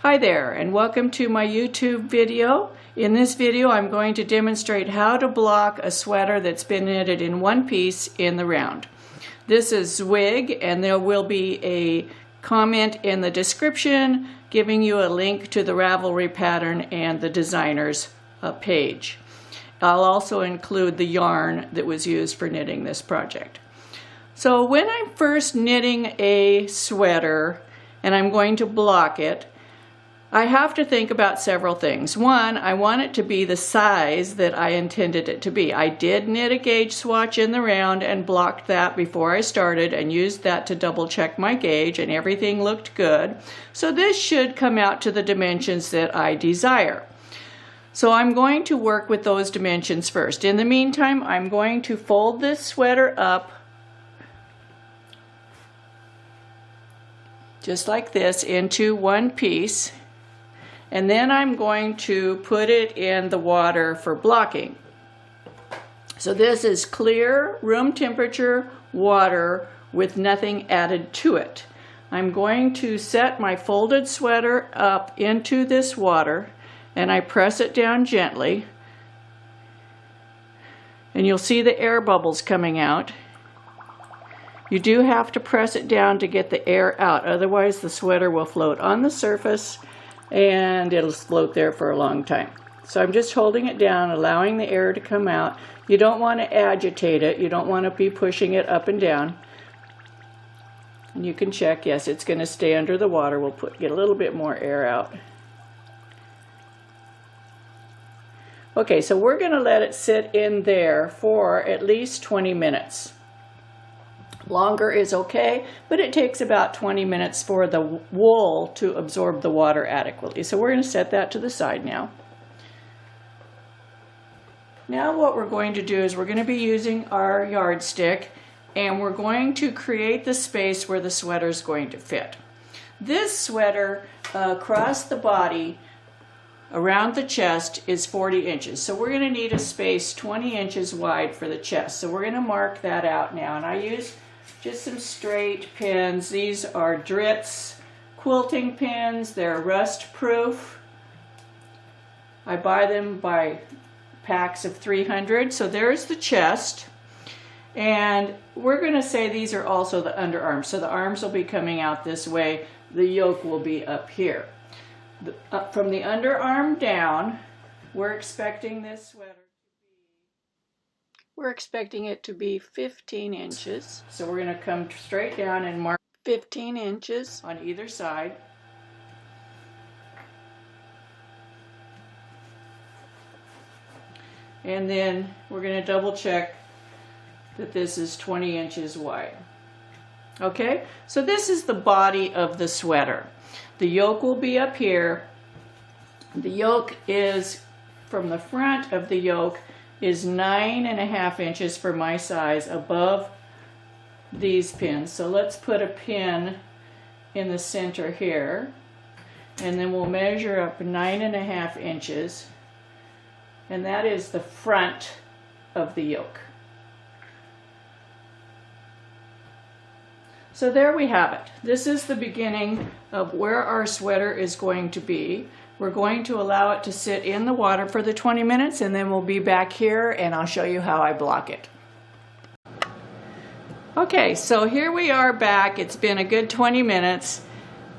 Hi there, and welcome to my YouTube video. In this video I'm going to demonstrate how to block a sweater that's been knitted in one piece in the round. This is Zwig, and there will be a comment in the description giving you a link to the Ravelry pattern and the designer's page. I'll also include the yarn that was used for knitting this project. So when I'm first knitting a sweater and I'm going to block it, I have to think about several things. One, I want it to be the size that I intended it to be. I did knit a gauge swatch in the round and blocked that before I started and used that to double check my gauge, and everything looked good. So this should come out to the dimensions that I desire. So I'm going to work with those dimensions first. In the meantime, I'm going to fold this sweater up just like this into one piece. And then I'm going to put it in the water for blocking. So this is clear, room temperature water with nothing added to it. I'm going to set my folded sweater up into this water, and I press it down gently. And you'll see the air bubbles coming out. You do have to press it down to get the air out, otherwise the sweater will float on the surface and it'll float there for a long time. So I'm just holding it down, allowing the air to come out. You don't want to agitate it. You don't want to be pushing it up and down. And you can check, yes, it's going to stay under the water. We'll get a little bit more air out. Okay, so we're going to let it sit in there for at least 20 minutes. Longer is okay, but it takes about 20 minutes for the wool to absorb the water adequately. So we're going to set that to the side now. Now what we're going to do is we're going to be using our yardstick, and we're going to create the space where the sweater is going to fit. This sweater across the body around the chest is 40 inches. So we're going to need a space 20 inches wide for the chest. So we're going to mark that out now, and I use just some straight pins. These are Dritz quilting pins. They're rust proof. I buy them by packs of 300. So there's the chest. And we're going to say these are also the underarms. So the arms will be coming out this way. The yoke will be up here. From the underarm down, we're expecting this sweater. We're expecting it to be 15 inches. So we're going to come straight down and mark 15 inches on either side. And then we're going to double check that this is 20 inches wide. Okay, so this is the body of the sweater. The yoke will be up here. The yoke is, from the front of the yoke, is 9.5 inches for my size above these pins. So let's put a pin in the center here, and then we'll measure up 9.5 inches, and that is the front of the yoke. So there we have it. This is the beginning of where our sweater is going to be. We're going to allow it to sit in the water for the 20 minutes, and then we'll be back here and I'll show you how I block it. Okay, so here we are back. It's been a good 20 minutes.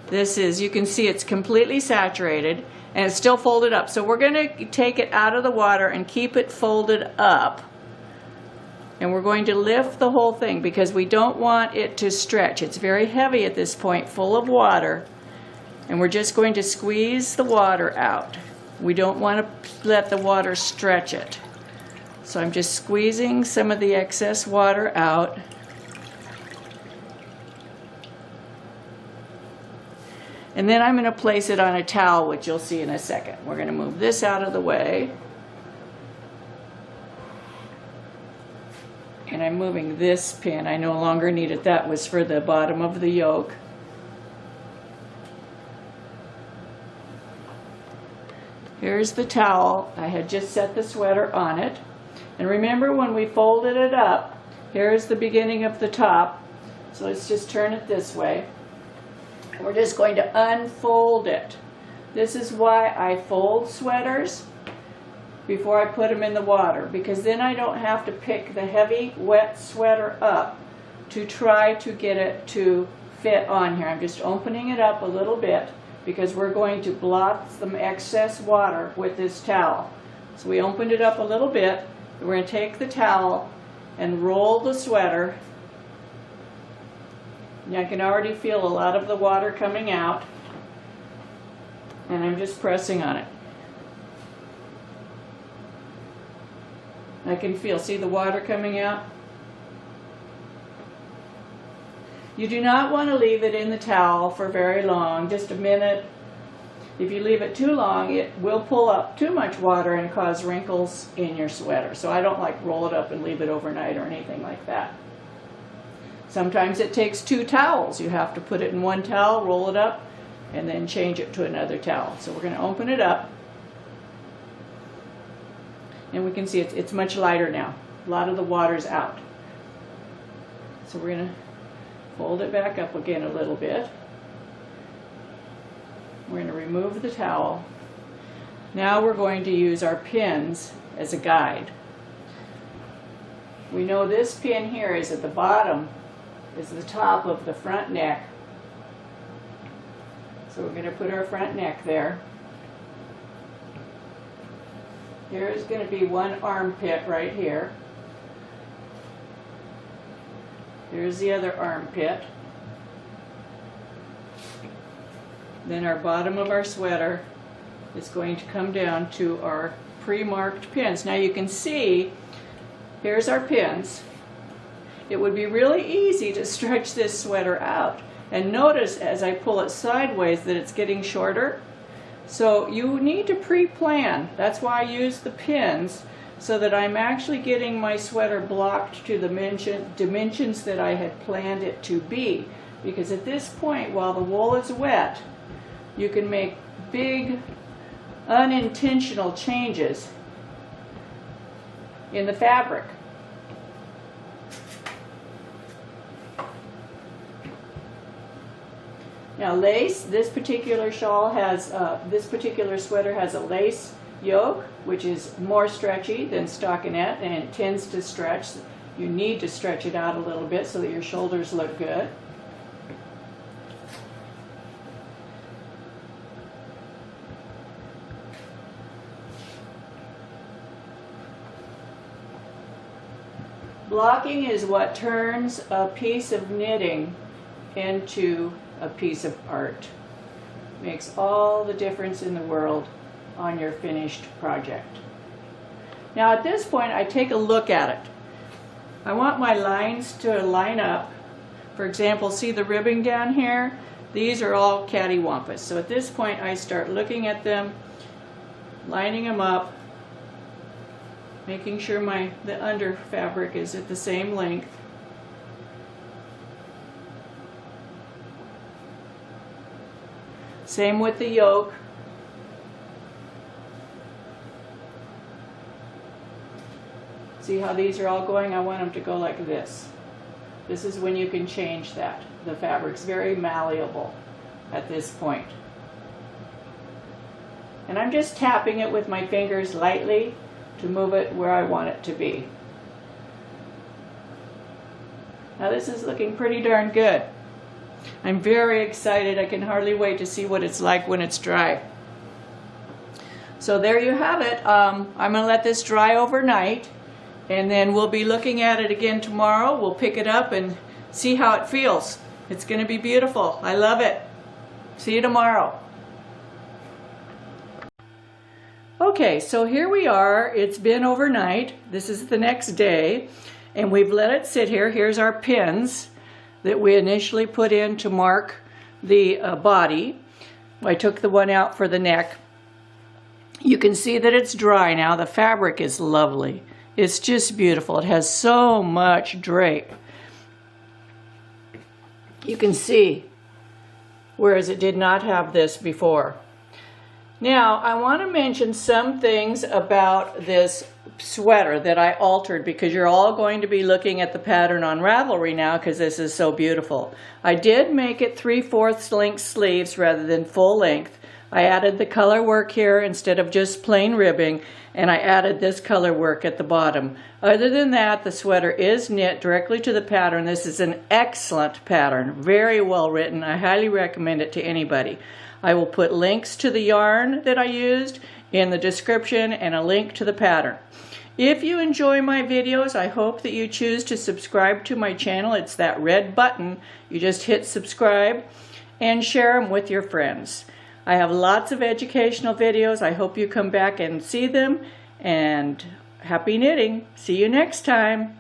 This is, you can see it's completely saturated and it's still folded up. So we're going to take it out of the water and keep it folded up. And we're going to lift the whole thing because we don't want it to stretch. It's very heavy at this point, full of water. And we're just going to squeeze the water out. We don't want to let the water stretch it. So I'm just squeezing some of the excess water out. And then I'm going to place it on a towel, which you'll see in a second. We're going to move this out of the way. And I'm moving this pin. I no longer need it. That was for the bottom of the yoke. Here's the towel. I had just set the sweater on it. And remember when we folded it up, here's the beginning of the top. So let's just turn it this way. And we're just going to unfold it. This is why I fold sweaters before I put them in the water, because then I don't have to pick the heavy wet sweater up to try to get it to fit on here. I'm just opening it up a little bit because we're going to blot some excess water with this towel. So we opened it up a little bit. We're going to take the towel and roll the sweater. And I can already feel a lot of the water coming out, and I'm just pressing on it. I can feel, see the water coming out? You do not want to leave it in the towel for very long, just a minute. If you leave it too long, it will pull up too much water and cause wrinkles in your sweater. So I don't like roll it up and leave it overnight or anything like that. Sometimes it takes 2 towels. You have to put it in one towel, roll it up, and then change it to another towel. So we're going to open it up. And we can see it's much lighter now. A lot of the water's out. So we're going to fold it back up again a little bit. We're going to remove the towel. Now we're going to use our pins as a guide. We know this pin here is at the bottom, is the top of the front neck. So we're going to put our front neck there. Here's going to be one armpit right here. Here's the other armpit. Then our bottom of our sweater is going to come down to our pre-marked pins. Now you can see, here's our pins. It would be really easy to stretch this sweater out. And notice as I pull it sideways that it's getting shorter. So you need to pre-plan. That's why I use the pins, so that I'm actually getting my sweater blocked to the dimensions that I had planned it to be. Because at this point, while the wool is wet, you can make big unintentional changes in the fabric. Now lace, this particular shawl has, this particular sweater has a lace yoke, which is more stretchy than stockinette, and it tends to stretch. You need to stretch it out a little bit so that your shoulders look good. Blocking is what turns a piece of knitting into a piece of art. Makes all the difference in the world on your finished project. Now at this point I take a look at it. I want my lines to line up. For example, see the ribbing down here? These are all cattywampus. So at this point I start looking at them, lining them up, making sure the under fabric is at the same length. Same with the yoke. See how these are all going? I want them to go like this. This is when you can change that. The fabric's very malleable at this point. And I'm just tapping it with my fingers lightly to move it where I want it to be. Now this is looking pretty darn good. I'm very excited. I can hardly wait to see what it's like when it's dry. So there you have it. I'm going to let this dry overnight, and then we'll be looking at it again tomorrow. We'll pick it up and see how it feels. It's going to be beautiful. I love it. See you tomorrow. Okay, so here we are. It's been overnight. This is the next day, and we've let it sit here. Here's our pins that we initially put in to mark the body. I took the one out for the neck. You can see that it's dry now. The fabric is lovely. It's just beautiful. It has so much drape. You can see, whereas it did not have this before. Now, I want to mention some things about this sweater that I altered, because you're all going to be looking at the pattern on Ravelry now because this is so beautiful. I did make it 3/4 length sleeves rather than full length. I added the color work here instead of just plain ribbing, and I added this color work at the bottom. Other than that, the sweater is knit directly to the pattern. This is an excellent pattern, very well written. I highly recommend it to anybody. I will put links to the yarn that I used in the description and a link to the pattern. If you enjoy my videos, I hope that you choose to subscribe to my channel. It's that red button. You just hit subscribe and share them with your friends. I have lots of educational videos. I hope you come back and see them. And happy knitting. See you next time.